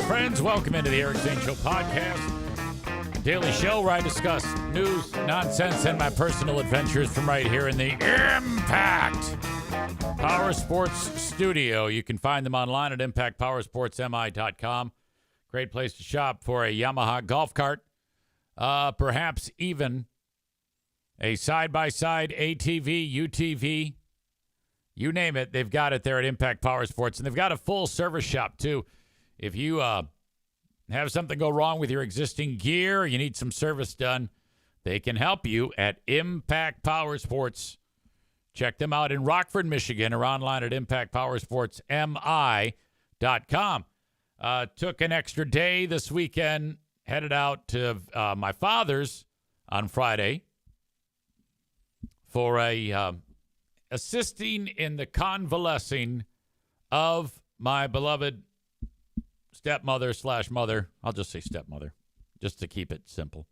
friends. Welcome into the Eric Zane Show podcast, a daily show where I discuss news, nonsense, and my personal adventures from right here in the Impact Power Sports Studio. You can find them online at impactpowersportsmi.com. Great place to shop for a Yamaha golf cart, perhaps even a side-by-side ATV, UTV, you name it. They've got it there at Impact Power Sports, and they've got a full service shop too. If you have something go wrong with your existing gear, or you need some service done, they can help you at Impact Power Sports. Check them out in Rockford, Michigan, or online at impactpowersportsmi.com. Took an extra day this weekend, headed out to my father's on Friday for a assisting in the convalescing of my beloved stepmother/mother. I'll just say stepmother, just to keep it simple.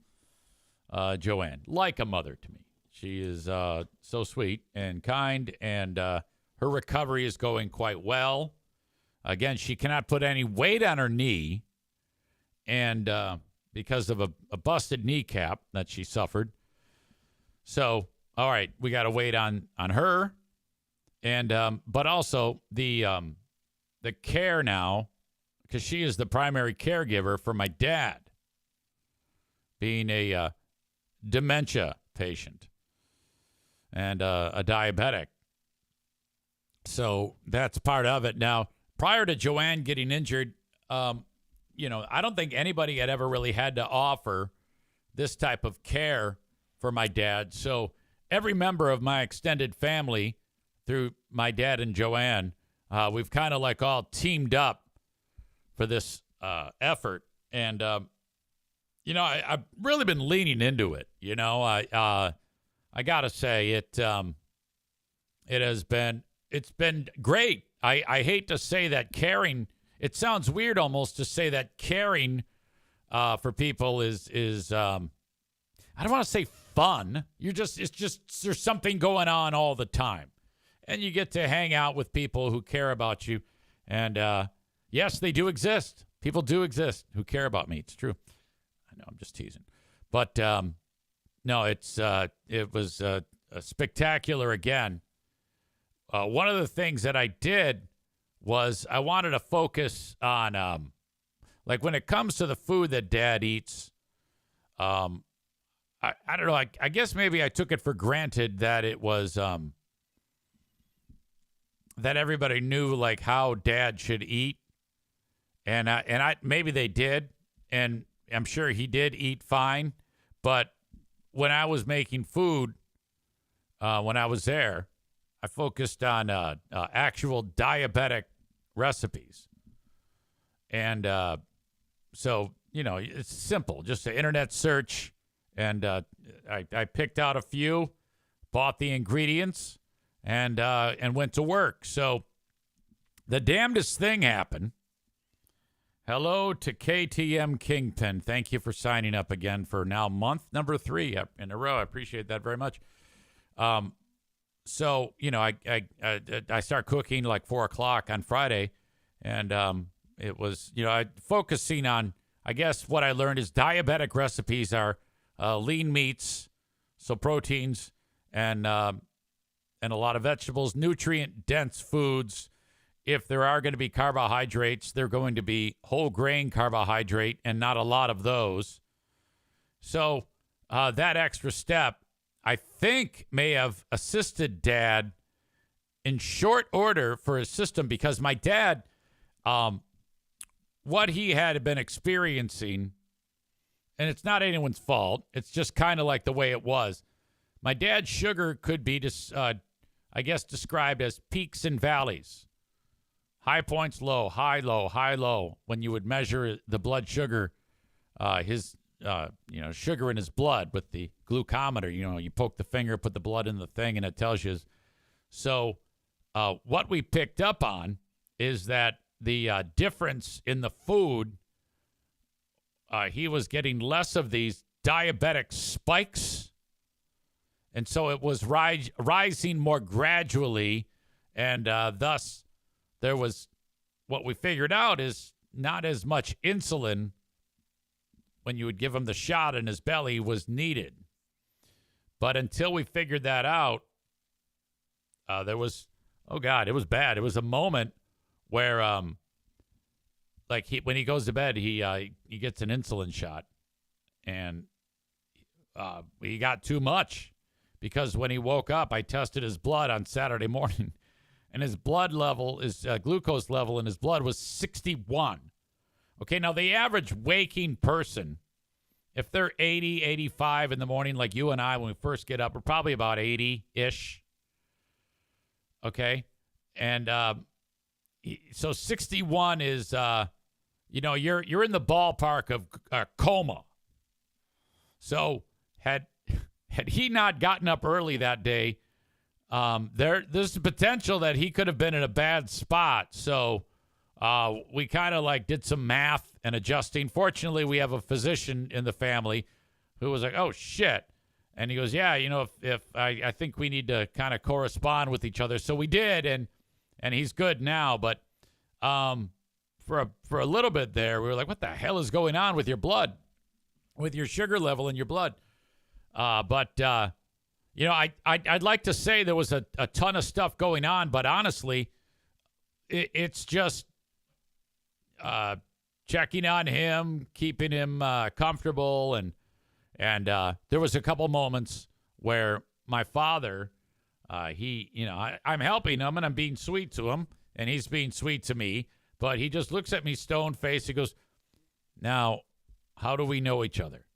Joanne, like a mother to me. She is so sweet and kind, and her recovery is going quite well. Again, she cannot put any weight on her knee, and because of a busted kneecap that she suffered. So, all right, we got to wait on her, and but also the care now, because she is the primary caregiver for my dad, being a dementia patient and a diabetic. So that's part of it. Now, prior to Joanne getting injured, I don't think anybody had ever really had to offer this type of care for my dad. So every member of my extended family, through my dad and Joanne, we've kind of like all teamed up for this effort. And, I've really been leaning into it. I got to say it's been great. I hate to say that caring, it sounds weird almost to say that caring for people is I don't want to say fun. It's just there's something going on all the time. And you get to hang out with people who care about you. And yes, they do exist. People do exist who care about me. It's true. I know, I'm just teasing. But no, it was spectacular again. One of the things that I did was I wanted to focus on, like when it comes to the food that Dad eats, I don't know. I guess maybe I took it for granted that it was that everybody knew like how Dad should eat, and I maybe they did, and I'm sure he did eat fine. But when I was making food, when I was there, I focused on actual diabetic recipes, and so it's simple, just an internet search. And I picked out a few, bought the ingredients, and went to work. So the damnedest thing happened. Hello to KTM Kingpin. Thank you for signing up again for now month number 3 in a row. I appreciate that very much. So I start cooking like 4 o'clock on Friday, and it was focusing on, I guess what I learned is diabetic recipes are lean meats, so proteins, and a lot of vegetables, nutrient-dense foods. If there are going to be carbohydrates, they're going to be whole grain carbohydrate and not a lot of those. So that extra step, I think, may have assisted Dad in short order for his system, because my dad, what he had been experiencing, and it's not anyone's fault, it's just kind of like the way it was. My dad's sugar could be, described as peaks and valleys. High points, low, high, low, high, low. When you would measure the blood sugar, his sugar in his blood with the glucometer, you poke the finger, put the blood in the thing, and it tells you. So what we picked up on is that the difference in the food, he was getting less of these diabetic spikes. And so it was rising more gradually. And thus, there was what we figured out is not as much insulin when you would give him the shot in his belly was needed. But until we figured that out, there was, oh God, it was bad. It was a moment where, when he goes to bed, he gets an insulin shot, and he got too much because when he woke up, I tested his blood on Saturday morning, and his blood level, his glucose level in his blood was 61. Okay, now the average waking person, if they're 80, 85 in the morning, like you and I when we first get up, we're probably about 80-ish. Okay, and so 61 is, you're in the ballpark of coma. So had he not gotten up early that day, there's the potential that he could have been in a bad spot. So we kind of did some math and adjusting. Fortunately, we have a physician in the family who was like, "Oh shit," and he goes, "Yeah, if I think we need to kind of correspond with each other." So we did, and he's good now. But for a little bit there, we were like, "What the hell is going on with your blood, with your sugar level in your blood?" I'd like to say there was a ton of stuff going on, but honestly, it's just checking on him, keeping him comfortable, and there was a couple moments where my father, I'm helping him and I'm being sweet to him, and he's being sweet to me, but he just looks at me stone-faced. He goes, "Now, how do we know each other?"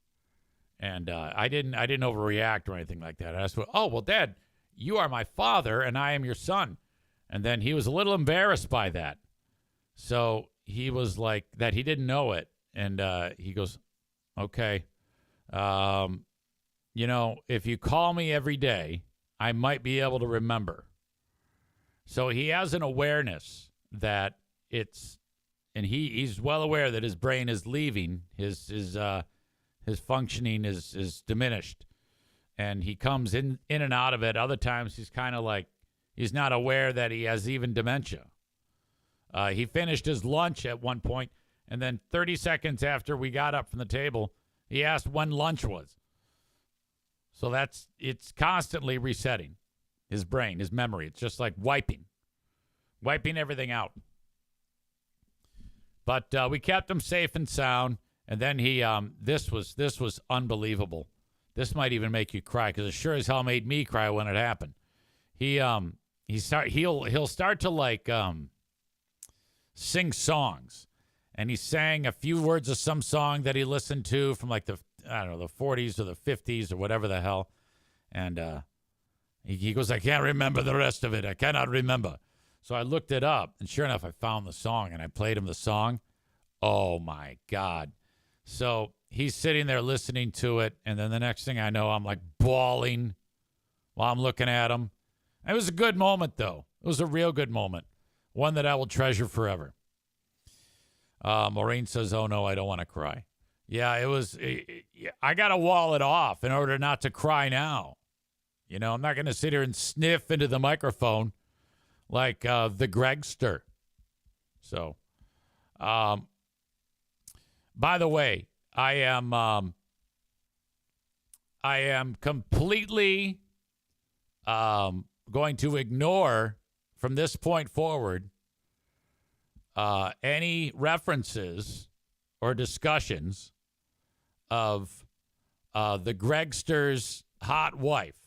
And I didn't overreact or anything like that. I asked, "Oh, well, Dad, you are my father and I am your son." And then he was a little embarrassed by that. So he was like that he didn't know it. And he goes, "Okay, if you call me every day, I might be able to remember." So he has an awareness that and he's well aware that his brain is leaving, his functioning is diminished, and he comes in and out of it. Other times he's kind of like he's not aware that he has even dementia. He finished his lunch at one point, and then 30 seconds after we got up from the table, he asked when lunch was. So it's constantly resetting his brain, his memory. It's just like wiping everything out. But we kept him safe and sound. And then he, this was unbelievable. This might even make you cry because it sure as hell made me cry when it happened. He'll start to sing songs, and he sang a few words of some song that he listened to from the 40s or the 50s or whatever the hell, and he goes, "I can't remember the rest of it. I cannot remember." So I looked it up, and sure enough, I found the song, and I played him the song. Oh my God. So he's sitting there listening to it, and then the next thing I know, I'm bawling while I'm looking at him. It was a good moment, though. It was a real good moment, one that I will treasure forever. Maureen says, "Oh, no, I don't want to cry." Yeah, it was. I got to wall it off in order not to cry now. I'm not going to sit here and sniff into the microphone like the Gregster. So, by the way, I am completely going to ignore from this point forward any references or discussions of the Gregster's hot wife.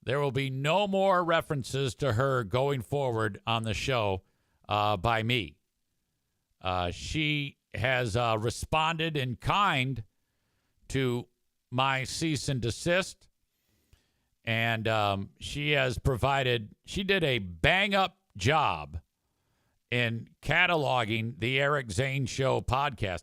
There will be no more references to her going forward on the show by me. She has responded in kind to my cease and desist, and she did a bang-up job in cataloging the Eric Zane Show podcast.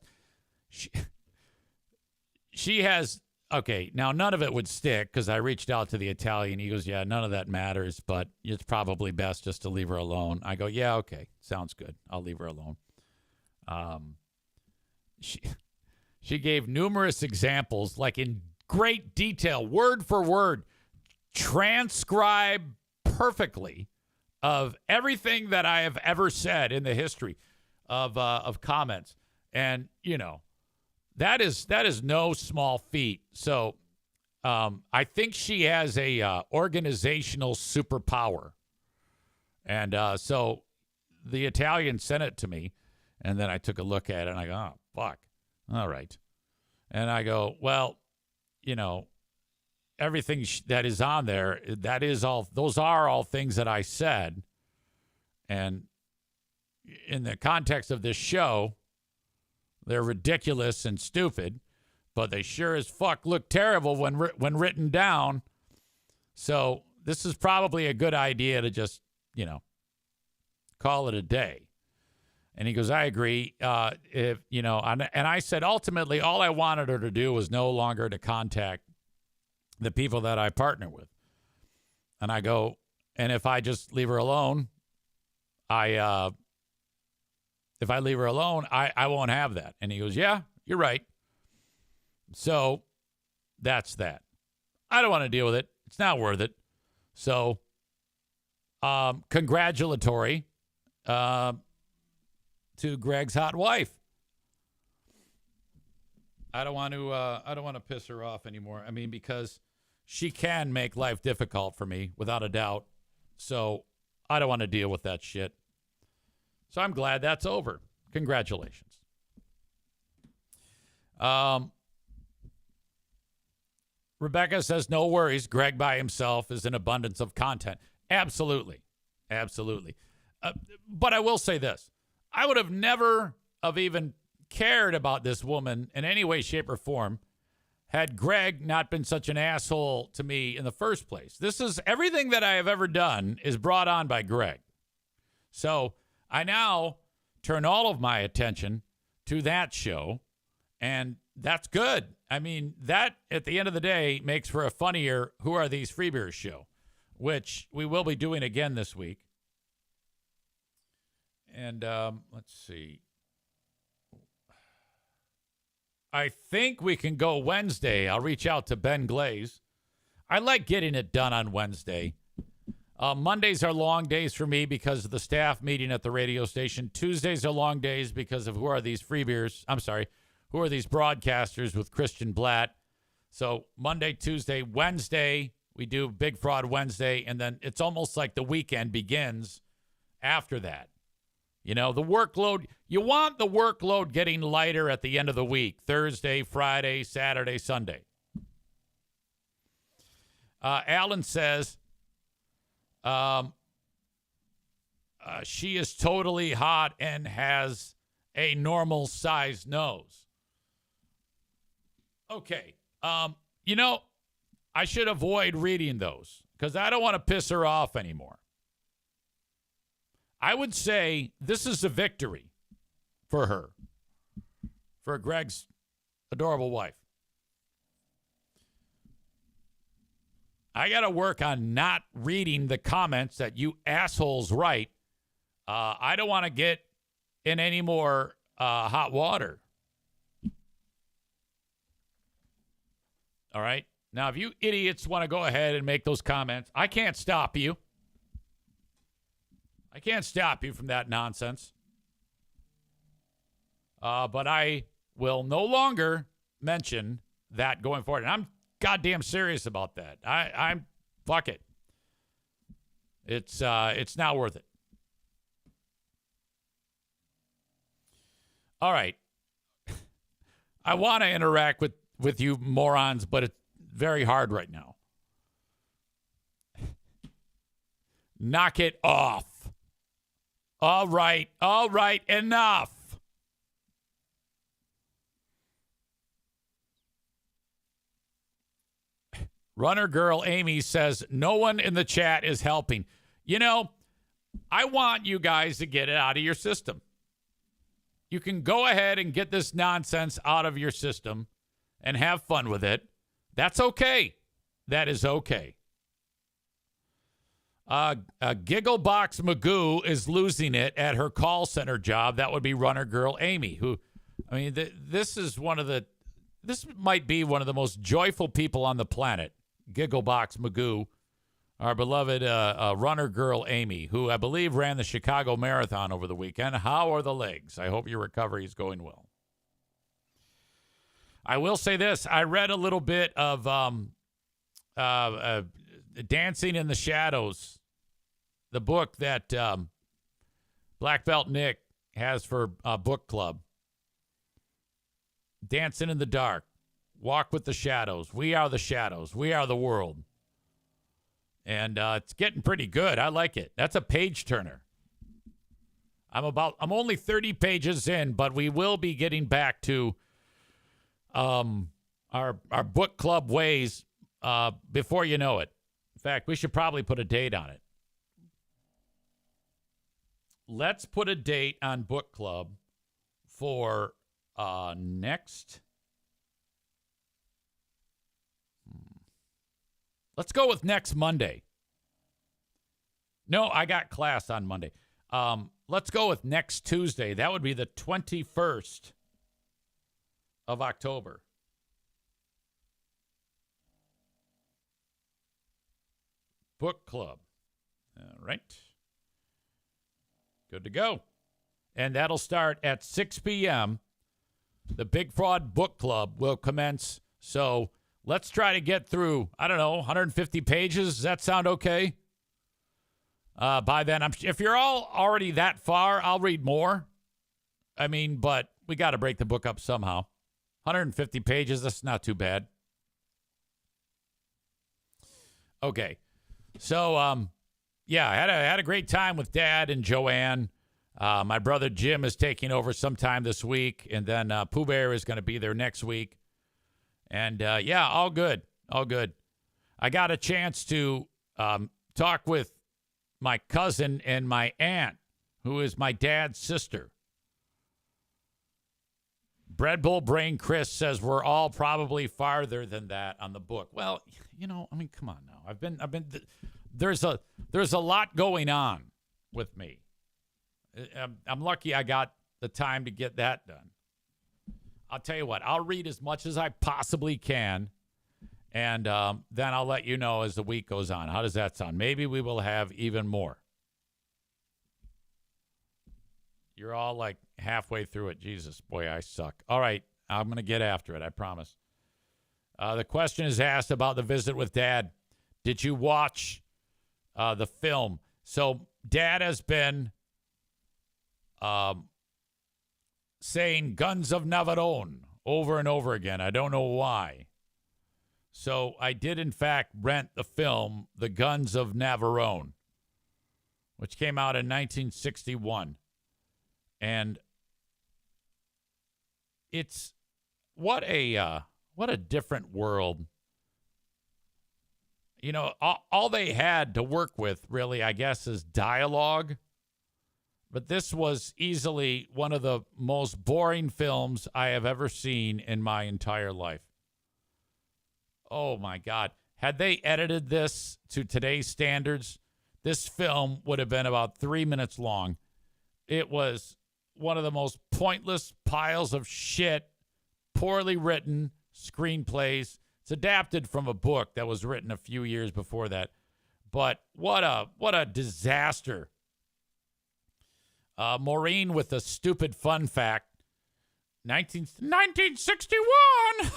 She has, okay, now none of it would stick because I reached out to the Italian. He goes, "Yeah, none of that matters, but it's probably best just to leave her alone." I go, "Yeah, okay, sounds good. I'll leave her alone." She gave numerous examples, in great detail, word for word, transcribe perfectly of everything that I have ever said in the history of comments, and that is no small feat. So I think she has a organizational superpower, and so the Italian sent it to me, and then I took a look at it, and I go, oh fuck, all right, and I go, well, everything that is on there, those are all things that I said. And in the context of this show, they're ridiculous and stupid, but they sure as fuck look terrible when written down. So this is probably a good idea to just, call it a day. And he goes, I agree. And I said, ultimately, all I wanted her to do was no longer to contact the people that I partner with. And I go, and if I just leave her alone, I won't have that. And he goes, yeah, you're right. So that's that. I don't want to deal with it. It's not worth it. So congratulatory to Greg's hot wife. I don't want to piss her off anymore. I mean, because she can make life difficult for me, without a doubt. So I don't want to deal with that shit. So I'm glad that's over. Congratulations. Rebecca says, no worries. Greg by himself is an abundance of content. Absolutely. Absolutely. But I will say this. I would have never have even cared about this woman in any way, shape, or form had Greg not been such an asshole to me in the first place. This is everything that I have ever done is brought on by Greg. So I now turn all of my attention to that show, and that's good. I mean, that at the end of the day makes for a funnier Who Are These Freebeers show, which we will be doing again this week. And let's see. I think we can go Wednesday. I'll reach out to Ben Glaze. I like getting it done on Wednesday. Mondays are long days for me because of the staff meeting at the radio station. Tuesdays are long days because of Who Are These Freebeers? Who Are These Broadcasters with Christian Blatt? So Monday, Tuesday, Wednesday, we do Big Fraud Wednesday, and then it's almost like the weekend begins after that. The workload, you want the workload getting lighter at the end of the week, Thursday, Friday, Saturday, Sunday. Alan says, she is totally hot and has a normal sized nose. Okay. I should avoid reading those because I don't want to piss her off anymore. I would say this is a victory for her, for Greg's adorable wife. I got to work on not reading the comments that you assholes write. I don't want to get in any more hot water. All right? Now, if you idiots want to go ahead and make those comments, I can't stop you. I can't stop you from that nonsense. But I will no longer mention that going forward. And I'm goddamn serious about that. I'm fuck it. It's not worth it. All right. I want to interact with you morons, but it's very hard right now. Knock it off. All right, enough. Runner girl Amy says, no one in the chat is helping. I want you guys to get it out of your system. You can go ahead and get this nonsense out of your system and have fun with it. That's okay. That is okay. Gigglebox Magoo is losing it at her call center job. That would be runner girl Amy, this might be one of the most joyful people on the planet. Gigglebox Magoo. our beloved runner girl, Amy, who I believe ran the Chicago Marathon over the weekend. How are the legs? I hope your recovery is going well. I will say this. I read a little bit of Dancing in the Shadows, the book that Black Belt Nick has for book club. Dancing in the Dark. Walk with the Shadows. We are the shadows. We are the world. And it's getting pretty good. I like it. That's a page turner. I'm only 30 pages in, but we will be getting back to our book club ways before you know it. In fact, we should probably put a date on it. Let's put a date on book club for next. Let's go with next Monday. No, I got class on Monday. Let's go with next Tuesday. That would be the 21st of October. Book club. All right. Good to go. And that'll start at 6 p.m. The Big Fraud Book Club will commence. So let's try to get through, 150 pages. Does that sound okay? By then, if you're all already that far, I'll read more. But we got to break the book up somehow. 150 pages, that's not too bad. Okay. So, I had a great time with Dad and Joanne. My brother Jim is taking over sometime this week, and then Pooh Bear is going to be there next week. And, all good. All good. I got a chance to talk with my cousin and my aunt, who is my dad's sister. Bread Bull Brain Chris says we're all probably farther than that on the book. Well, come on now. There's a lot going on with me. I'm lucky I got the time to get that done. I'll tell you what, I'll read as much as I possibly can, and then I'll let you know as the week goes on. How does that sound? Maybe we will have even more. You're all like halfway through it. Jesus, boy, I suck. All right, I'm going to get after it, I promise. The question is asked about the visit with Dad. Did you watch the film? So Dad has been saying Guns of Navarone over and over again. I don't know why. So I did, in fact, rent the film The Guns of Navarone, which came out in 1961. And it's what a different world. All they had to work with, really, I guess, is dialogue. But this was easily one of the most boring films I have ever seen in my entire life. Oh, my God. Had they edited this to today's standards, this film would have been about 3 minutes long. It was one of the most pointless piles of shit, poorly written screenplays. It's adapted from a book that was written a few years before that. But what a disaster. Maureen with a stupid fun fact. 1961.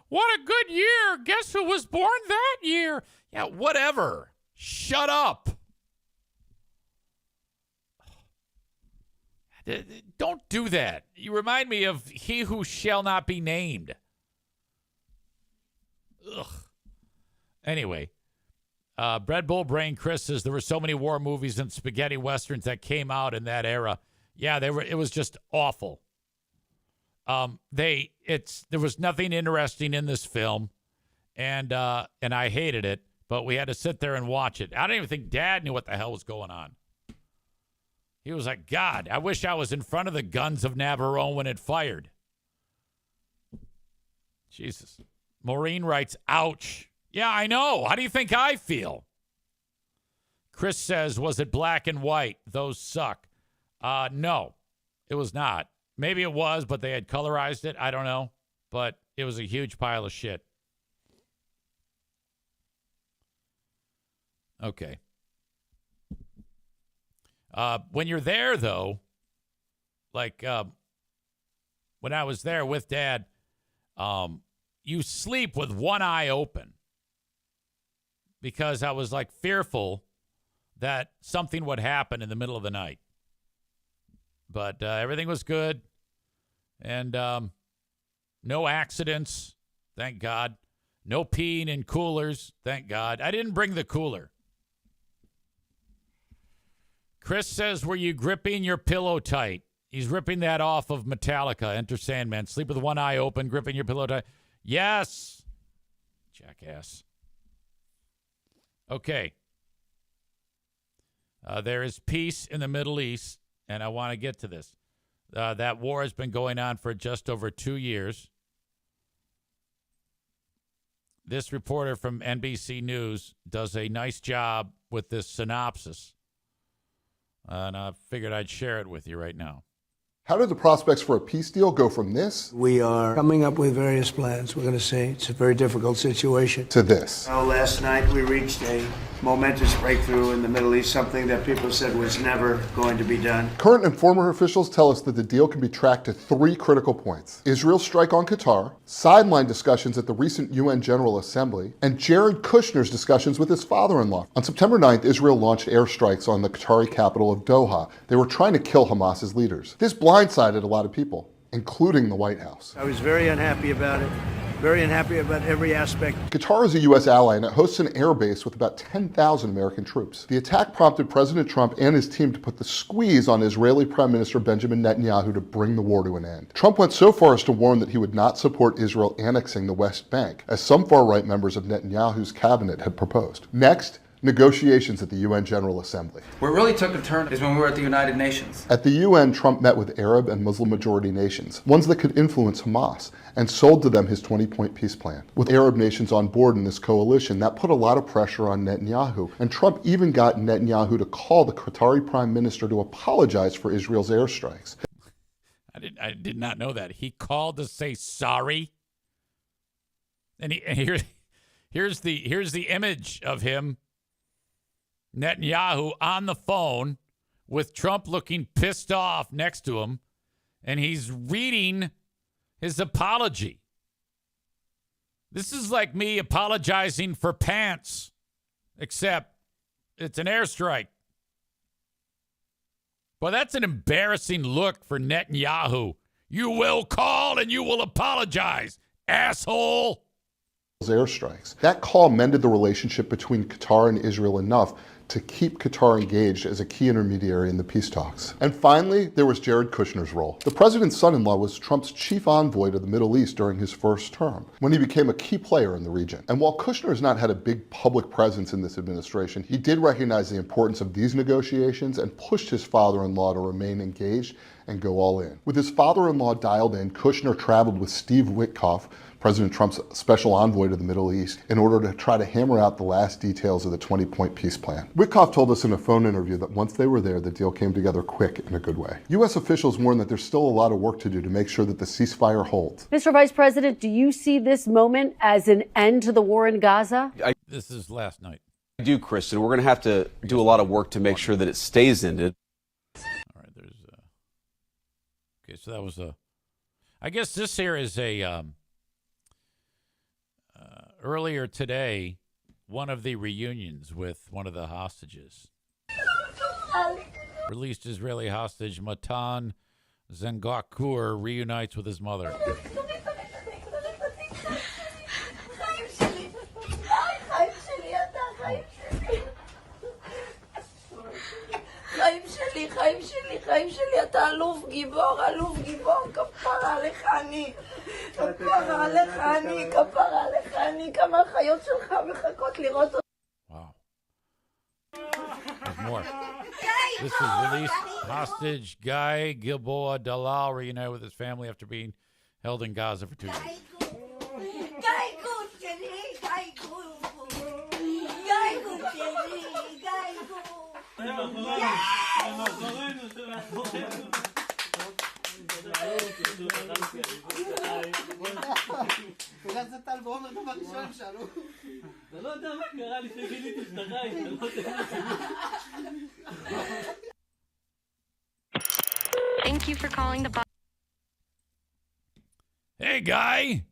What a good year. Guess who was born that year? Yeah, whatever. Shut up. Don't do that. You remind me of He Who Shall Not Be Named. Ugh. Anyway, Bread Bull Brain Chris says there were so many war movies and spaghetti westerns that came out in that era. Yeah, it was just awful. There was nothing interesting in this film, and I hated it. But we had to sit there and watch it. I don't even think Dad knew what the hell was going on. He was like, God, I wish I was in front of the Guns of Navarone when it fired. Jesus. Maureen writes, ouch. Yeah, I know. How do you think I feel? Chris says, was it black and white? Those suck. No, it was not. Maybe it was, but they had colorized it. I don't know. But it was a huge pile of shit. Okay. When you're there, though, like when I was there with Dad, you sleep with one eye open because I was like fearful that something would happen in the middle of the night. But everything was good, and no accidents, thank God. No peeing in coolers, thank God. I didn't bring the cooler. Chris says, were you gripping your pillow tight? He's ripping that off of Metallica, Enter Sandman. Sleep with one eye open, gripping your pillow tight. Yes. Jackass. Okay. There is peace in the Middle East, and I want to get to this. That war has been going on for just over 2 years. This reporter from NBC News does a nice job with this synopsis, and I figured I'd share it with you right now. How did the prospects for a peace deal go from this We are coming up with various plans. We're going to see. It's a very difficult situation. to this? Last night we reached a momentous breakthrough in the Middle East, something that people said was never going to be done. Current and former officials tell us that the deal can be tracked to 3 critical points: Israel's strike on Qatar, sideline discussions at the recent UN General Assembly, and Jared Kushner's discussions with his father-in-law. On September 9th, Israel launched airstrikes on the Qatari capital of Doha. They were trying to kill Hamas's leaders. This blindsided a lot of people, including the White House. I was very unhappy about it, very unhappy about every aspect. Qatar is a U.S. ally and it hosts an air base with about 10,000 American troops. The attack prompted President Trump and his team to put the squeeze on Israeli Prime Minister Benjamin Netanyahu to bring the war to an end. Trump went so far as to warn that he would not support Israel annexing the West Bank, as some far-right members of Netanyahu's cabinet had proposed. Next, negotiations at the UN General Assembly. What really took a turn is when we were at the United Nations. At the UN, Trump met with Arab and Muslim-majority nations, ones that could influence Hamas, and sold to them his 20-point peace plan. With Arab nations on board in this coalition, that put a lot of pressure on Netanyahu, and Trump even got Netanyahu to call the Qatari prime minister to apologize for Israel's airstrikes. I did not know that. He called to say sorry. And here's the image of him, Netanyahu, on the phone with Trump looking pissed off next to him, and he's reading his apology. This is like me apologizing for pants, except it's an airstrike. Well, that's an embarrassing look for Netanyahu. You will call and you will apologize, asshole. Airstrikes. That call mended the relationship between Qatar and Israel enough to keep Qatar engaged as a key intermediary in the peace talks. And finally, there was Jared Kushner's role. The president's son-in-law was Trump's chief envoy to the Middle East during his first term, when he became a key player in the region. And while Kushner has not had a big public presence in this administration, he did recognize the importance of these negotiations and pushed his father-in-law to remain engaged and go all in. With his father-in-law dialed in, Kushner traveled with Steve Witkoff, President Trump's special envoy to the Middle East, in order to try to hammer out the last details of the 20-point peace plan. Witkoff told us in a phone interview that once they were there, the deal came together quick in a good way. U.S. officials warn that there's still a lot of work to do to make sure that the ceasefire holds. Mr. Vice President, do you see this moment as an end to the war in Gaza? This is last night. I do, Kristen. We're going to have to do a lot of work to make sure that it stays ended. All right, okay, so that was I guess this here is a, earlier today, one of the reunions with one of the hostages. Released Israeli hostage Matan Zengakur reunites with his mother. חיים שלי, אתה אלוף גיבור, כפרה עליך אני, כפרה עליך אני, כמה החיות שלך מחכות לראות אותי. Wow. There's more. This is released hostage Guy Gilboa Dalal reunited with his family after being held in Gaza for 2 years. Thank you for calling the Hey, guy,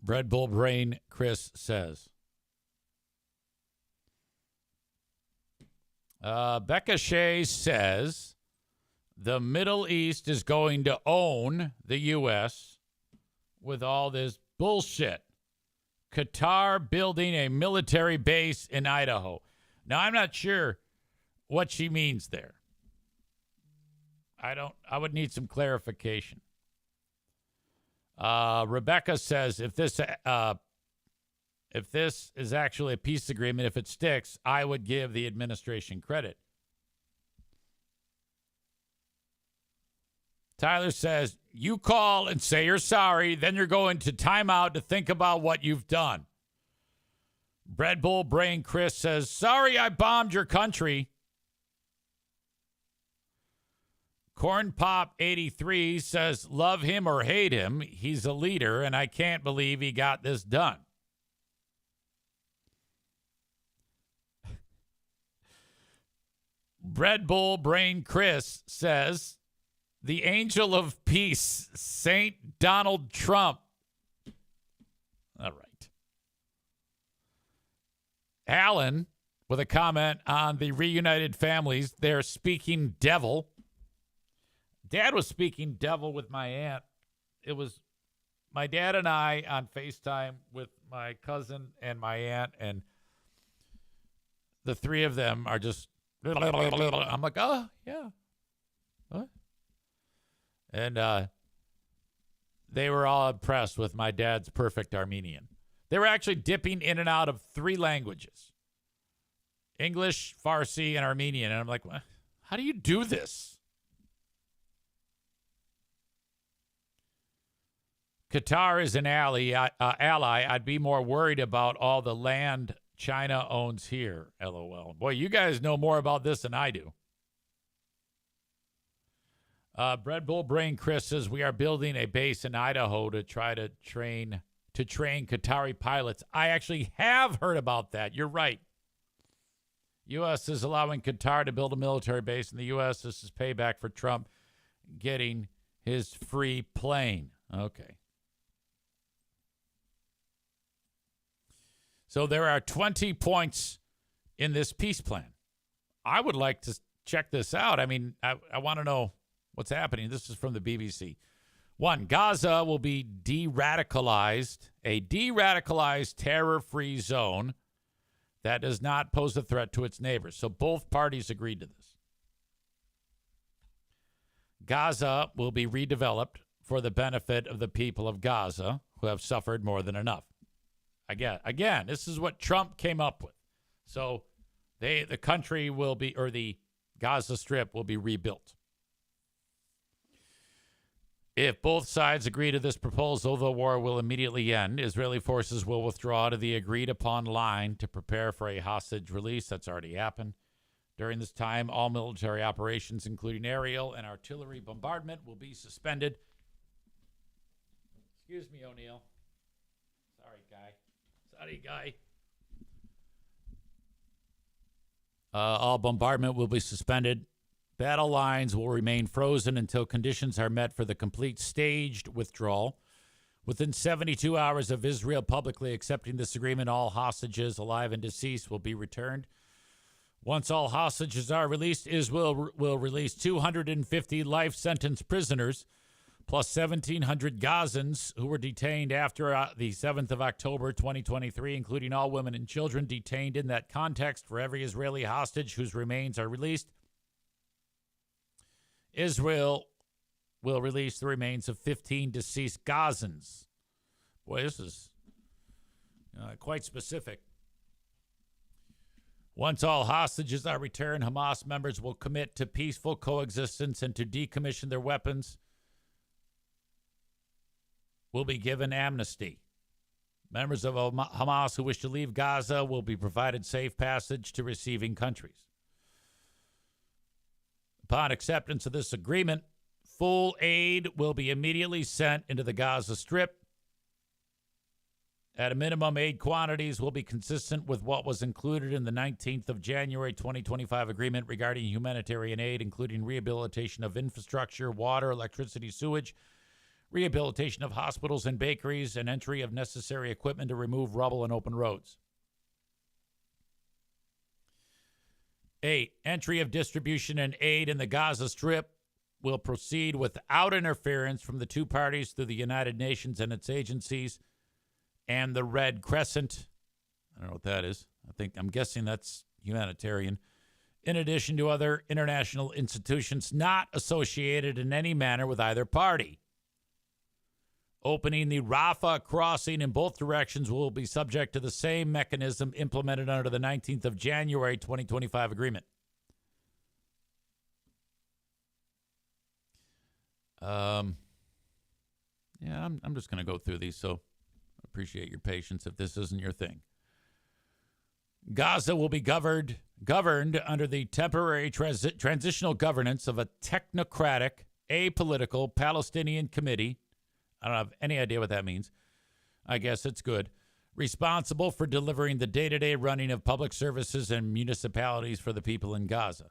Red Bull Brain Chris says. Becca Shea says the Middle East is going to own the U.S. with all this bullshit. Qatar building a military base in Idaho. Now, I'm not sure what she means there. I would need some clarification. Rebecca says if this is actually a peace agreement, if it sticks, I would give the administration credit. Tyler says, you call and say you're sorry, then you're going to timeout to think about what you've done. Red Bull Brain Chris says, sorry I bombed your country. Corn Pop 83 says, love him or hate him, he's a leader, and I can't believe he got this done. Red Bull Brain Chris says, the angel of peace, Saint Donald Trump. All right. Alan, with a comment on the reunited families, they're speaking devil. Dad was speaking devil with my aunt. It was my dad and I on FaceTime with my cousin and my aunt, and the three of them are just, I'm like, oh, yeah. What? And they were all impressed with my dad's perfect Armenian. They were actually dipping in and out of three languages: English, Farsi, and Armenian. And I'm like, how do you do this? Qatar is an ally. I'd be more worried about all the land China owns here. LOL. Boy, you guys know more about this than I do. Red Bull Brain Chris says we are building a base in Idaho to try to train Qatari pilots. I actually have heard about that. You're right. U.S. is allowing Qatar to build a military base in the U.S. This is payback for Trump getting his free plane. Okay. So there are 20 points in this peace plan. I would like to check this out. I mean, I want to know what's happening. This is from the BBC. 1, Gaza will be de-radicalized, a de-radicalized terror-free zone that does not pose a threat to its neighbors. So both parties agreed to this. Gaza will be redeveloped for the benefit of the people of Gaza who have suffered more than enough. Again, this is what Trump came up with. So the country will be, or the Gaza Strip will be rebuilt. If both sides agree to this proposal, the war will immediately end. Israeli forces will withdraw to the agreed-upon line to prepare for a hostage release. That's already happened. During this time, all military operations, including aerial and artillery bombardment, will be suspended. Excuse me, O'Neill. Sorry, guy. All bombardment will be suspended. Battle lines will remain frozen until conditions are met for the complete staged withdrawal. Within 72 hours of Israel publicly accepting this agreement, all hostages, alive and deceased, will be returned. Once all hostages are released, Israel will release 250 life sentence prisoners, plus 1,700 Gazans who were detained after the 7th of October 2023, including all women and children detained in that context. For every Israeli hostage whose remains are released, Israel will release the remains of 15 deceased Gazans. Boy, this is quite specific. Once all hostages are returned, Hamas members will commit to peaceful coexistence and to decommission their weapons will be given amnesty. Members of Hamas who wish to leave Gaza will be provided safe passage to receiving countries. Upon acceptance of this agreement, full aid will be immediately sent into the Gaza Strip. At a minimum, aid quantities will be consistent with what was included in the 19th of January 2025 agreement regarding humanitarian aid, including rehabilitation of infrastructure, water, electricity, sewage, rehabilitation of hospitals and bakeries, and entry of necessary equipment to remove rubble and open roads. 8. Entry of distribution and aid in the Gaza Strip will proceed without interference from the two parties through the United Nations and its agencies and the Red Crescent. I don't know what that is. I'm guessing that's humanitarian. In addition to other international institutions not associated in any manner with either party. Opening the Rafah crossing in both directions will be subject to the same mechanism implemented under the 19th of January 2025 agreement. I'm just going to go through these, so I appreciate your patience if this isn't your thing. Gaza will be governed under the temporary transitional governance of a technocratic, apolitical Palestinian committee. I don't have any idea what that means. I guess it's good. Responsible for delivering the day-to-day running of public services and municipalities for the people in Gaza.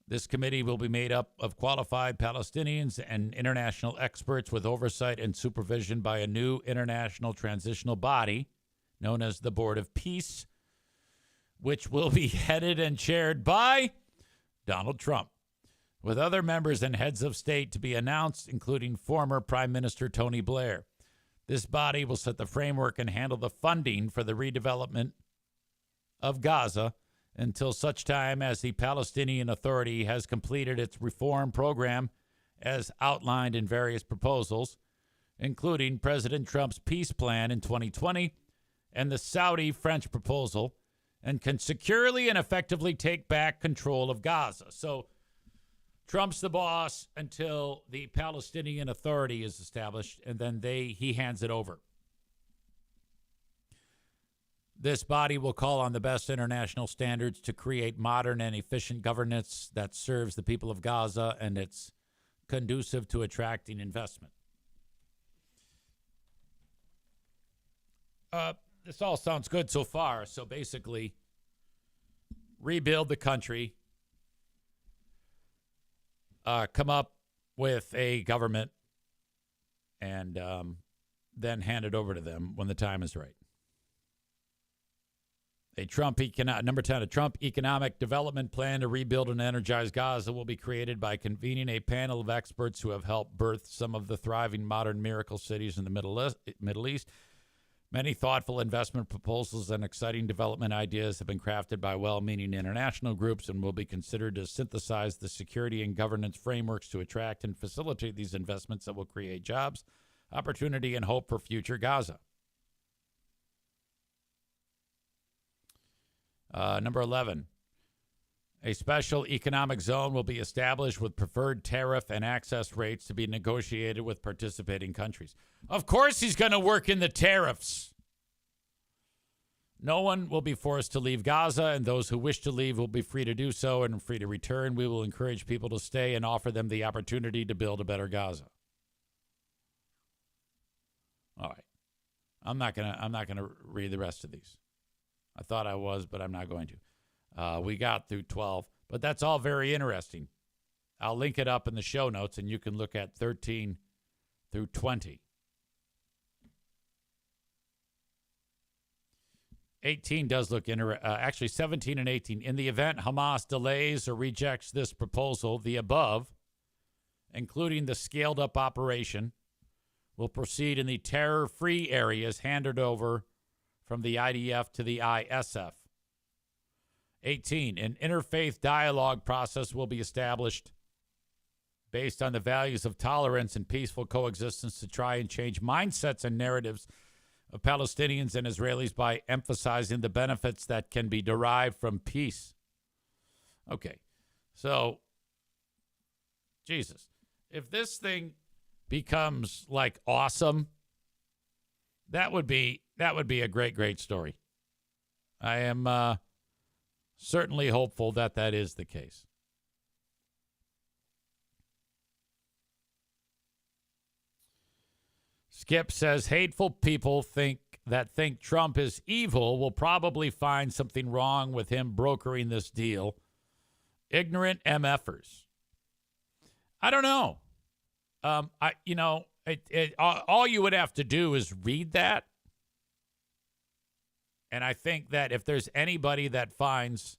This committee will be made up of qualified Palestinians and international experts with oversight and supervision by a new international transitional body known as the Board of Peace, which will be headed and chaired by Donald Trump, with other members and heads of state to be announced, including former Prime Minister Tony Blair. This body will set the framework and handle the funding for the redevelopment of Gaza until such time as the Palestinian Authority has completed its reform program as outlined in various proposals, including President Trump's peace plan in 2020 and the Saudi-French proposal, and can securely and effectively take back control of Gaza. So Trump's the boss until the Palestinian Authority is established, and then he hands it over. This body will call on the best international standards to create modern and efficient governance that serves the people of Gaza and it's conducive to attracting investment. This all sounds good so far. So basically, rebuild the country, come up with a government, and then hand it over to them when the time is right. Number 10, a Trump economic development plan to rebuild and energize Gaza will be created by convening a panel of experts who have helped birth some of the thriving modern miracle cities in the Middle East. Many thoughtful investment proposals and exciting development ideas have been crafted by well-meaning international groups and will be considered to synthesize the security and governance frameworks to attract and facilitate these investments that will create jobs, opportunity, and hope for future Gaza. Number 11, a special economic zone will be established with preferred tariff and access rates to be negotiated with participating countries. Of course he's going to work in the tariffs. No one will be forced to leave Gaza, and those who wish to leave will be free to do so and free to return. We will encourage people to stay and offer them the opportunity to build a better Gaza. All right. I'm not gonna read the rest of these. I thought I was, but I'm not going to. We got through 12, but that's all very interesting. I'll link it up in the show notes, and you can look at 13 through 20. 18 does look actually 17 and 18. In the event Hamas delays or rejects this proposal, the above, including the scaled-up operation, will proceed in the terror-free areas handed over from the IDF to the ISF. 18, an interfaith dialogue process will be established based on the values of tolerance and peaceful coexistence to try and change mindsets and narratives of Palestinians and Israelis by emphasizing the benefits that can be derived from peace. Okay, so, Jesus, if this thing becomes like awesome, that would be a great, great story. I am certainly hopeful that that is the case. Skip says hateful people think Trump is evil will probably find something wrong with him brokering this deal. Ignorant MFers. I don't know. All you would have to do is read that. And I think that if there's anybody that finds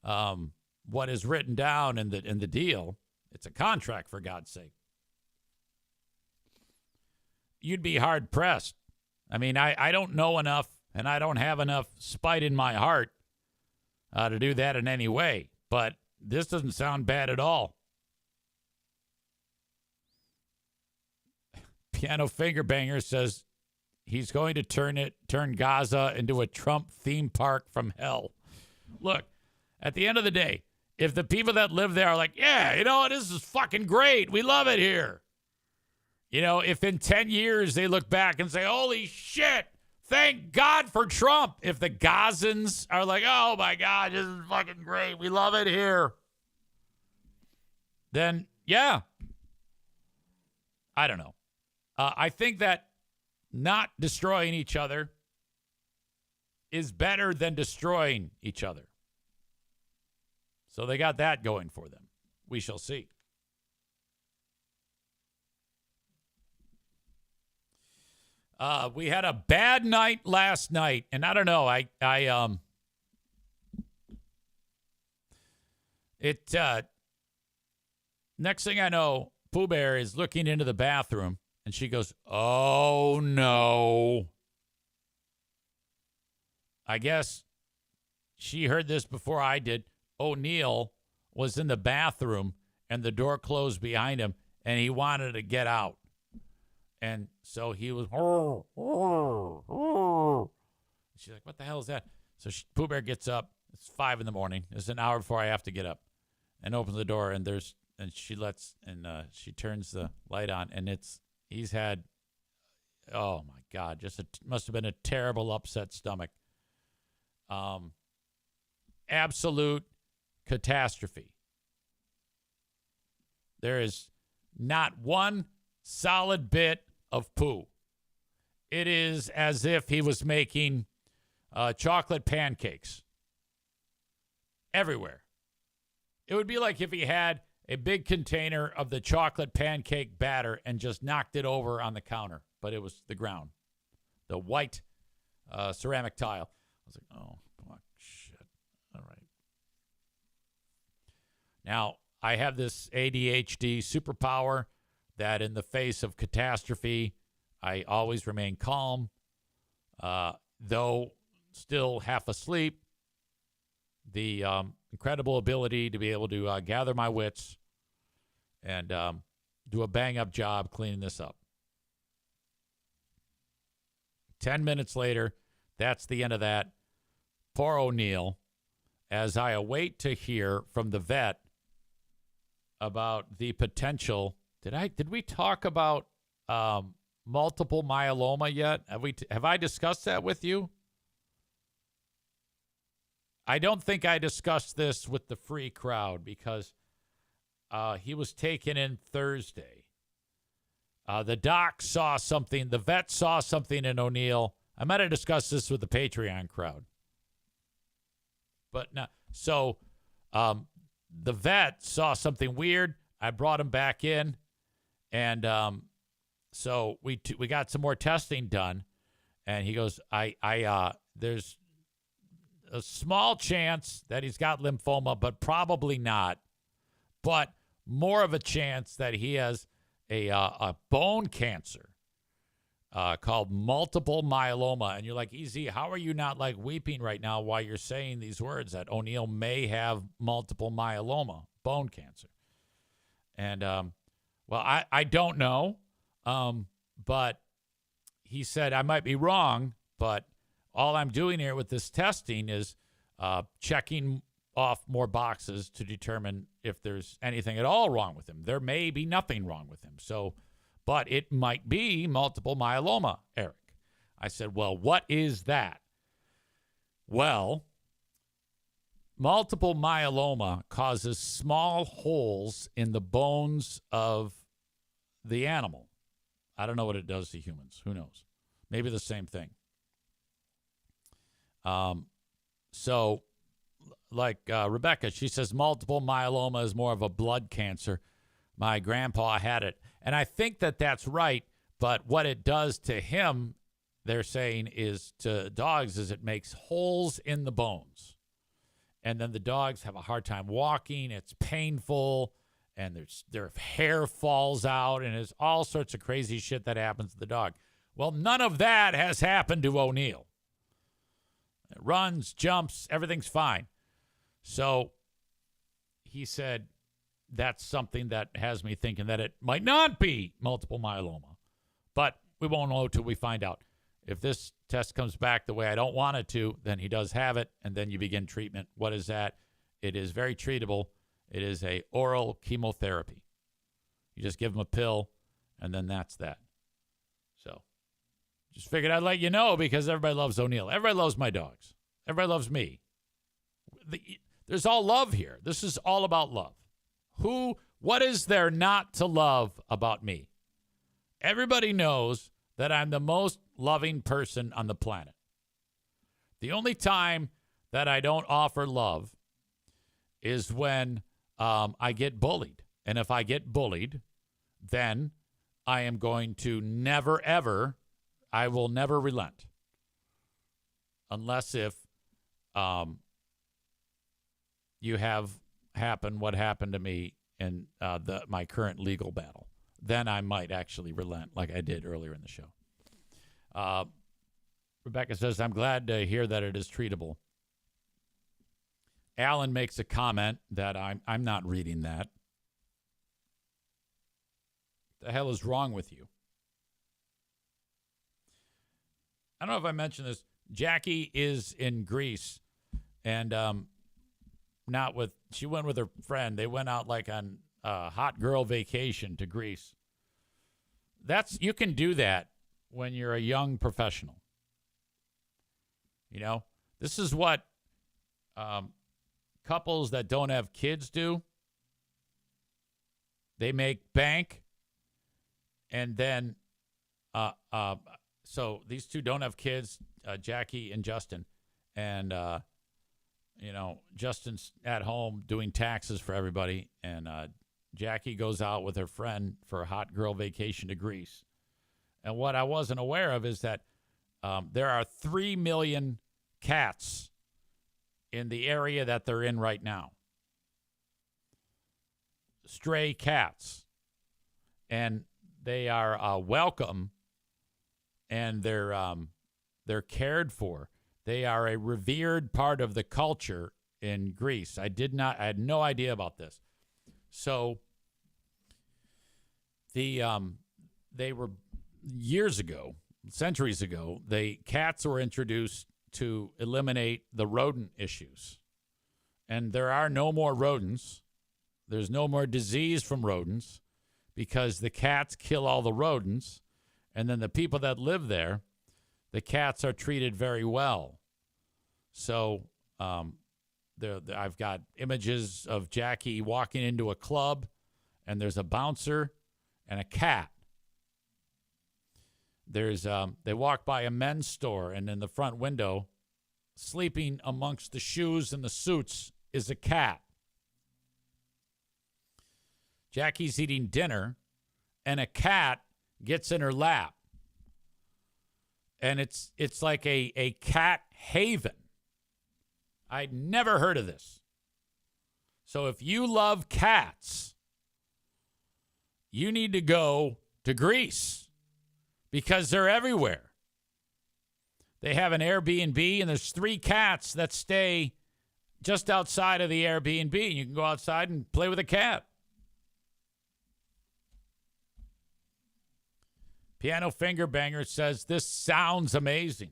what is written down in the deal, it's a contract, for God's sake. You'd be hard pressed. I mean, I don't know enough, and I don't have enough spite in my heart to do that in any way. But this doesn't sound bad at all. Piano Finger Banger says he's going to turn Gaza into a Trump theme park from hell. Look, at the end of the day, if the people that live there are like, yeah, this is fucking great. We love it here. If in 10 years they look back and say, holy shit, thank God for Trump. If the Gazans are like, oh my God, this is fucking great. We love it here. Then, yeah. I don't know. I think that not destroying each other is better than destroying each other. So they got that going for them. We shall see. We had a bad night last night, and I don't know. Next thing I know, Pooh Bear is looking into the bathroom, and she goes, "Oh no!" I guess she heard this before I did. O'Neill was in the bathroom, and the door closed behind him, and he wanted to get out. And so he was, she's like, what the hell is that? So Pooh Bear gets up. It's 5 a.m. It's an hour before I have to get up, and opens the door, and she turns the light on, and he's had, oh my God, must have been a terrible upset stomach. Absolute catastrophe. There is not one solid bit of poo. It is as if he was making chocolate pancakes everywhere. It would be like if he had a big container of the chocolate pancake batter and just knocked it over on the counter, but it was the ground, the white ceramic tile. I was like, oh, fuck, shit. All right. Now, I have this ADHD superpower that in the face of catastrophe, I always remain calm, though still half asleep. The incredible ability to be able to gather my wits and do a bang-up job cleaning this up. 10 minutes later, that's the end of that. Poor O'Neill, as I await to hear from the vet about the potential. Did we talk about multiple myeloma yet? Have I discussed that with you? I don't think I discussed this with the free crowd because he was taken in Thursday. The doc saw something. The vet saw something in O'Neill. I might have discussed this with the Patreon crowd. But no. So the vet saw something weird. I brought him back in. And so we got some more testing done. And he goes, there's a small chance that he's got lymphoma, but probably not. But more of a chance that he has a bone cancer called multiple myeloma. And you're like, Easy, how are you not like weeping right now while you're saying these words that O'Neill may have multiple myeloma, bone cancer? And well, I don't know, but he said I might be wrong, but all I'm doing here with this testing is checking off more boxes to determine if there's anything at all wrong with him. There may be nothing wrong with him. So, but it might be multiple myeloma, Eric. I said, well, what is that? Well, multiple myeloma causes small holes in the bones of the animal. I don't know what it does to humans. Who knows? Maybe the same thing. So, like Rebecca, she says multiple myeloma is more of a blood cancer. My grandpa had it. And I think that that's right. But what it does to him, they're saying, is to dogs, is it makes holes in the bones. And then the dogs have a hard time walking. It's painful. And their hair falls out. And there's all sorts of crazy shit that happens to the dog. Well, none of that has happened to O'Neill. It runs, jumps, everything's fine. So he said that's something that has me thinking that it might not be multiple myeloma. But we won't know till we find out. If this test comes back the way I don't want it to, then he does have it, and then you begin treatment. What is that? It is very treatable. It is a oral chemotherapy. You just give him a pill, and then that's that. So just figured I'd let you know because everybody loves O'Neill. Everybody loves my dogs. Everybody loves me. There's all love here. This is all about love. What is there not to love about me? Everybody knows that I'm the most loving person on the planet. The only time that I don't offer love is when I get bullied. And if I get bullied, then I am going to never, ever, I will never relent. Unless if you have happened what happened to me in my current legal battle. Then I might actually relent like I did earlier in the show. Rebecca says, I'm glad to hear that it is treatable. Alan makes a comment that I'm not reading that. The hell is wrong with you? I don't know if I mentioned this. Jackie is in Greece, and she went with her friend. They went out like on a hot girl vacation to Greece. You can do that when you're a young professional. You know, this is what couples that don't have kids do. They make bank, and then so these two don't have kids, Jackie and Justin, and Justin's at home doing taxes for everybody, and Jackie goes out with her friend for a hot girl vacation to Greece. And what I wasn't aware of is that there are 3 million cats in the area that they're in right now. Stray cats. And they are welcome, and they're cared for. They are a revered part of the culture in Greece. I had no idea about this. So they were years ago, centuries ago, cats were introduced to eliminate the rodent issues. And there are no more rodents. There's no more disease from rodents because the cats kill all the rodents. And then the people that live there, the cats are treated very well. So I've got images of Jackie walking into a club, and there's a bouncer and a cat. They walk by a men's store, and in the front window, sleeping amongst the shoes and the suits, is a cat. Jackie's eating dinner, and a cat gets in her lap. And it's like a cat haven. I'd never heard of this. So if you love cats, you need to go to Greece because they're everywhere. They have an Airbnb, and there's 3 cats that stay just outside of the Airbnb. You can go outside and play with a cat. Piano Finger Banger says, this sounds amazing.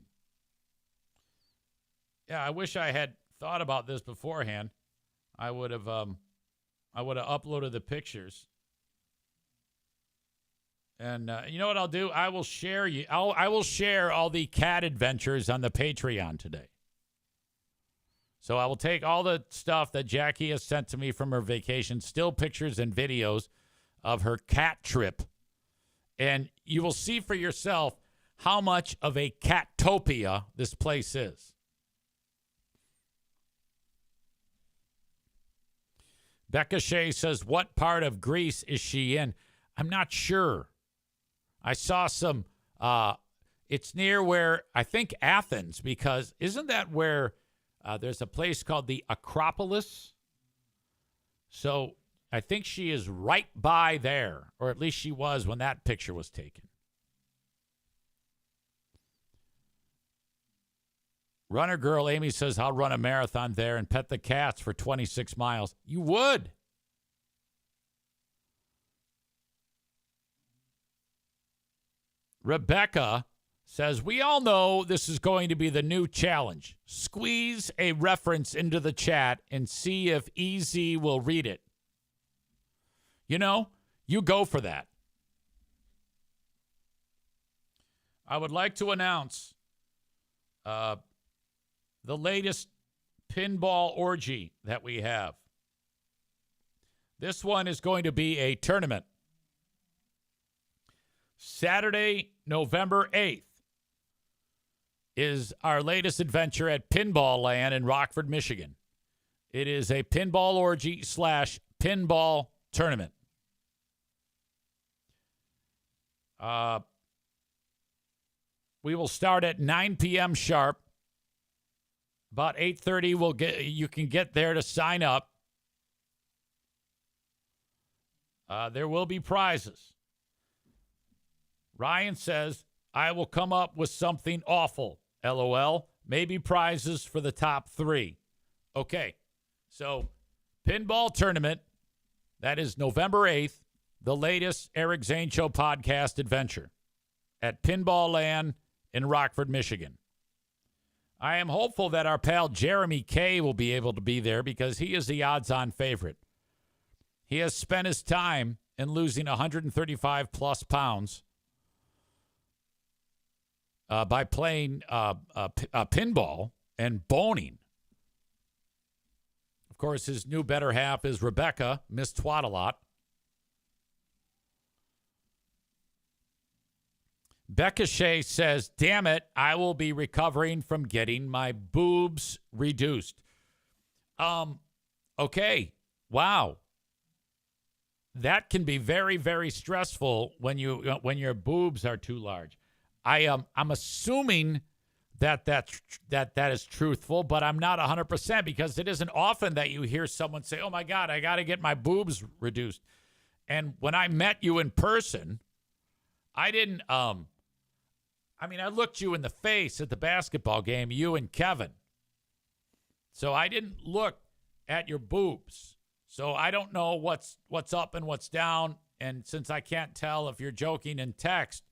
Yeah, I wish I had thought about this beforehand. I would have uploaded the pictures. And you know what I'll do? I will share I will share all the cat adventures on the Patreon today. So I will take all the stuff that Jackie has sent to me from her vacation, still pictures and videos of her cat trip, And you will see for yourself how much of a catopia this place is. Becca Shea says, what part of Greece is she in? I'm not sure. I saw some, it's near where, I think Athens, because isn't that where there's a place called the Acropolis? So I think she is right by there, or at least she was when that picture was taken. Runner girl Amy says, I'll run a marathon there and pet the cats for 26 miles. You would. Rebecca says, we all know this is going to be the new challenge. Squeeze a reference into the chat and see if EZ will read it. You know, you go for that. I would like to announce the latest pinball orgy that we have. This one is going to be a tournament. Saturday, November 8th is our latest adventure at Pinball Land in Rockford, Michigan. It is a pinball orgy / pinball tournament. We will start at 9 p.m. sharp. About 8:30, you can get there to sign up. There will be prizes. Ryan says, I will come up with something awful. LOL. Maybe prizes for the top 3. Okay. So, pinball tournament. That is November 8th. The latest Eric Zane Show podcast adventure at Pinball Land in Rockford, Michigan. I am hopeful that our pal Jeremy Kay will be able to be there because he is the odds-on favorite. He has spent his time in losing 135-plus pounds by playing pinball and boning. Of course, his new better half is Rebecca, Miss Twat-A-Lot. Becca Shea says, damn it, I will be recovering from getting my boobs reduced. Okay. Wow. That can be very, very stressful when your boobs are too large. I'm assuming that is truthful, but I'm not 100% because it isn't often that you hear someone say, oh my God, I got to get my boobs reduced. And when I met you in person, I didn't, I looked you in the face at the basketball game, you and Kevin. So I didn't look at your boobs. So I don't know what's up and what's down. And since I can't tell if you're joking in text,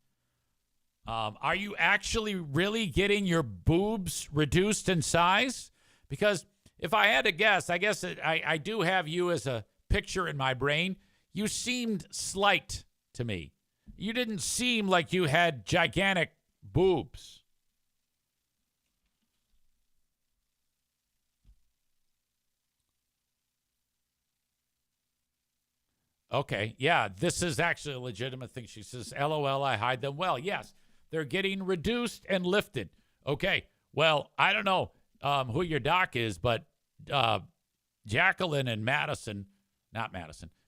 are you actually really getting your boobs reduced in size? Because if I had to guess, I guess I do have you as a picture in my brain. You seemed slight to me. You didn't seem like you had gigantic boobs. Okay, yeah, this is actually a legitimate thing. She says, LOL, I hide them well. Yes, they're getting reduced and lifted. Okay, well, I don't know who your doc is, but Jacqueline and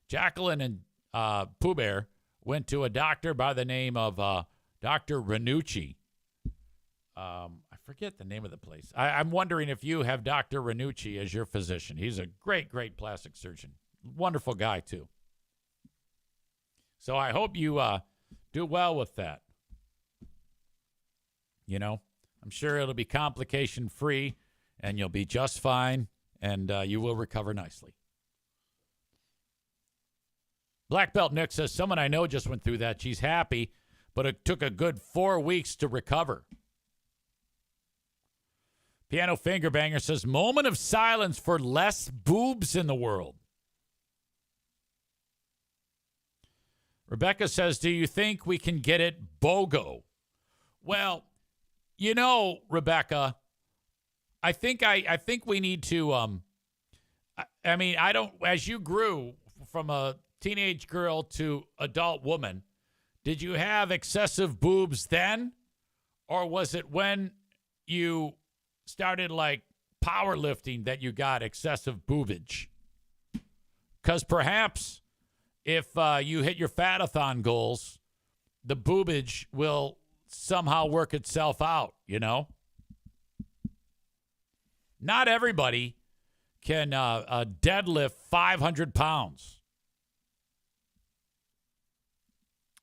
Jacqueline and Pooh Bear went to a doctor by the name of Dr. Ranucci. I forget the name of the place. I'm wondering if you have Dr. Ranucci as your physician. He's a great, great plastic surgeon. Wonderful guy, too. So I hope you do well with that. You know, I'm sure it'll be complication-free, and you'll be just fine, and you will recover nicely. Black Belt Nick says, someone I know just went through that. She's happy, but it took a good 4 weeks to recover. Piano Finger Banger says, moment of silence for less boobs in the world. Rebecca says, do you think we can get it BOGO? Well, you know, Rebecca, I think we need to, as you grew from a teenage girl to adult woman, Did you have excessive boobs then? Or was it when you started like powerlifting that you got excessive boobage? Because perhaps if you hit your fatathon goals, the boobage will somehow work itself out, you know? Not everybody can deadlift 500 pounds.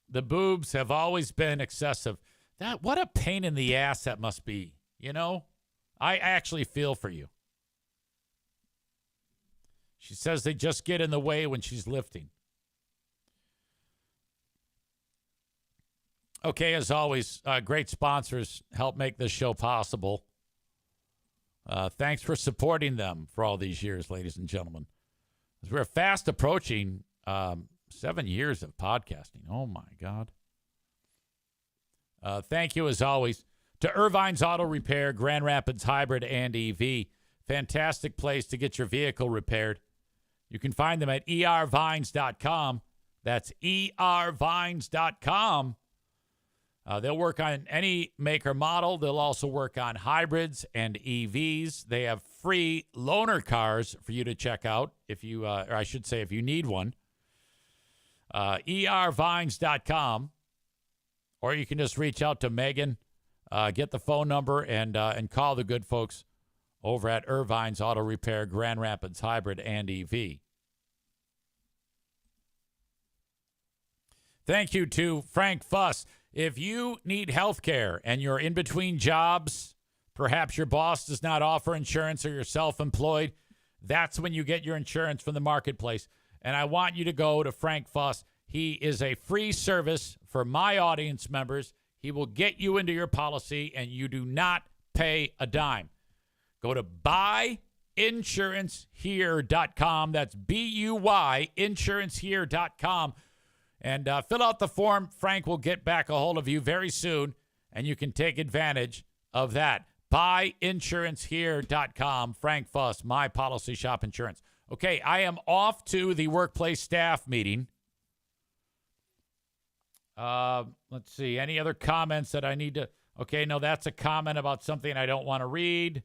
The boobs have always been excessive. What a pain in the ass that must be, you know? I actually feel for you. She says they just get in the way when she's lifting. Okay, as always, great sponsors help make this show possible. Thanks for supporting them for all these years, ladies and gentlemen. As we're fast approaching 7 years of podcasting. Oh, my God. Thank you, as always, to Irvine's Auto Repair, Grand Rapids Hybrid and EV. Fantastic place to get your vehicle repaired. You can find them at ervines.com. That's ervines.com. They'll work on any make or model. They'll also work on hybrids and EVs. They have free loaner cars for you to check out if you, or I should say, if you need one. ervines.com, or you can just reach out to Megan, get the phone number, and call the good folks over at Irvine's Auto Repair, Grand Rapids Hybrid and EV. Thank you to Frank Fuss. If you need health care and you're in between jobs, perhaps your boss does not offer insurance or you're self-employed, that's when you get your insurance from the marketplace. And I want you to go to Frank Fuss. He is a free service for my audience members. He will get you into your policy, and you do not pay a dime. Go to buyinsurancehere.com. That's BUY, insurancehere.com. And fill out the form. Frank will get back a hold of you very soon, and you can take advantage of that. Buyinsurancehere.com. Frank Fuss, My Policy Shop Insurance. Okay, I am off to the workplace staff meeting. Let's see. Any other comments that I need to... Okay, no, that's a comment about something I don't want to read.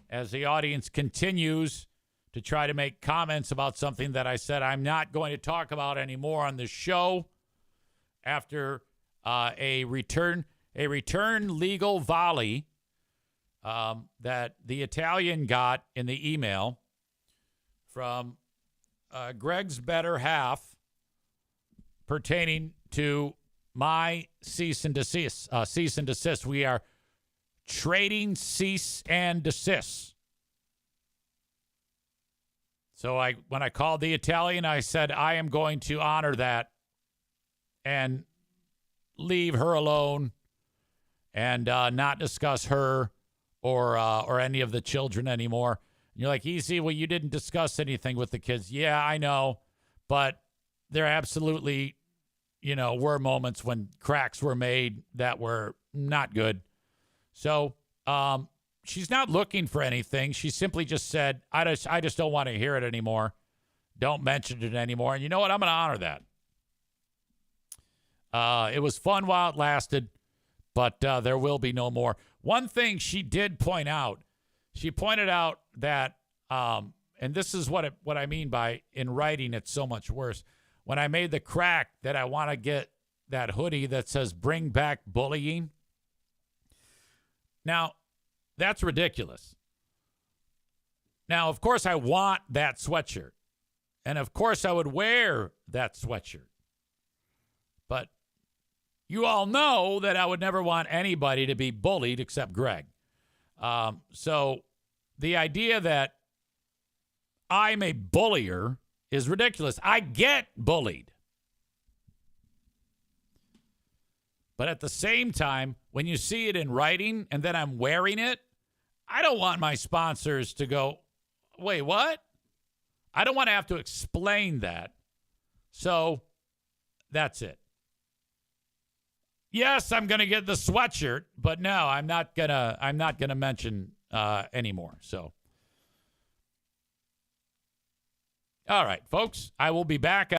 As the audience continues to try to make comments about something that I said I'm not going to talk about anymore on the show after a return legal volley that the Italian got in the email from Greg's better half pertaining to my cease and desist. We are trading cease and desist. So when I called the Italian, I said, I am going to honor that and leave her alone and not discuss her or any of the children anymore. And you're like, easy, well, you didn't discuss anything with the kids. Yeah, I know. But there absolutely, were moments when cracks were made that were not good. So, she's not looking for anything. She simply just said, I just don't want to hear it anymore. Don't mention it anymore. And you know what? I'm going to honor that. It was fun while it lasted, but there will be no more. One thing she did point out, she pointed out that, and this is what I mean by in writing, it's so much worse. When I made the crack that I want to get that hoodie that says bring back bullying. Now, that's ridiculous. Now, of course, I want that sweatshirt. And, of course, I would wear that sweatshirt. But you all know that I would never want anybody to be bullied except Greg. So the idea that I'm a bullier is ridiculous. I get bullied. But at the same time, when you see it in writing and then I'm wearing it, I don't want my sponsors to go, wait, what? I don't want to have to explain that. So that's it. Yes, I'm going to get the sweatshirt, but no, I'm not going to mention anymore. So all right, folks, I will be back